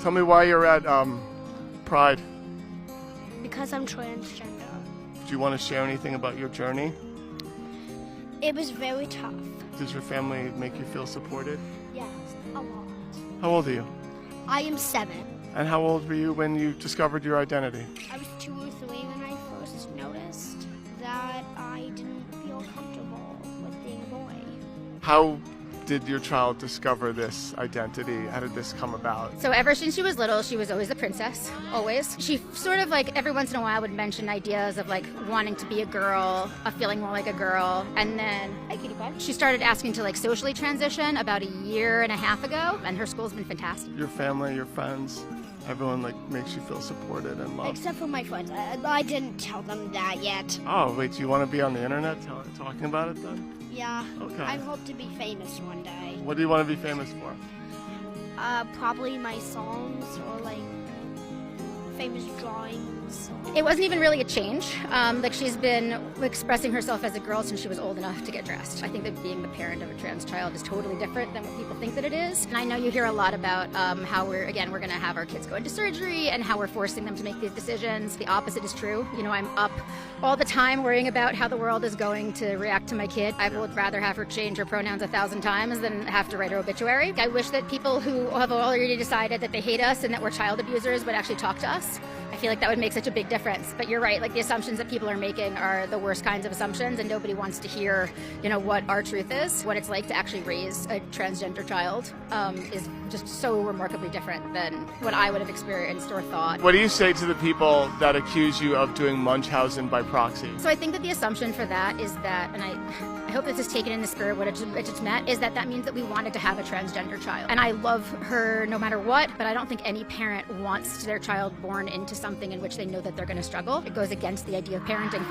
Tell me why you're at Pride. Because I'm transgender. Do you want to share anything about your journey? It was very tough. Does your family make you feel supported? Yes, a lot. How old are you? I am 7. And how old were you when you discovered your identity? I was 2 or 3 when I first noticed that I didn't feel comfortable with being a boy. How did your child discover this identity? How did this come about? So ever since she was little, she was always a princess, always. She sort of like every once in a while would mention ideas of like wanting to be a girl, of feeling more like a girl. And then, hi cutie pie. She started asking to like socially transition about 1.5 years ago, and her school's been fantastic. Your family, your friends, everyone like makes you feel supported and loved. Except for my friends. I didn't tell them that yet. Oh, wait, do you want to be on the internet talking about it then? Yeah. Okay. I hope to be famous one day. What do you want to be famous for? Probably my songs or like famous drawings. It wasn't even really a change. Like she's been expressing herself as a girl since she was old enough to get dressed. I think that being the parent of a trans child is totally different than what people think that it is. And I know you hear a lot about how we're going to have our kids go into surgery and how we're forcing them to make these decisions. The opposite is true. You know, I'm up all the time worrying about how the world is going to react to my kid. I would rather have her change her pronouns 1,000 times than have to write her obituary. I wish that people who have already decided that they hate us and that we're child abusers would actually talk to us. I feel like that would make such a big difference. But you're right, like the assumptions that people are making are the worst kinds of assumptions, and nobody wants to hear, you know, what our truth is. What it's like to actually raise a transgender child is just so remarkably different than what I would have experienced or thought. What do you say to the people that accuse you of doing Munchausen by proxy? So I think that the assumption for that is that, and I hope this is taken in the spirit what it's meant, is that means that we wanted to have a transgender child. And I love her no matter what, but I don't think any parent wants their child born into something in which they know that they're going to struggle. It goes against the idea of parenting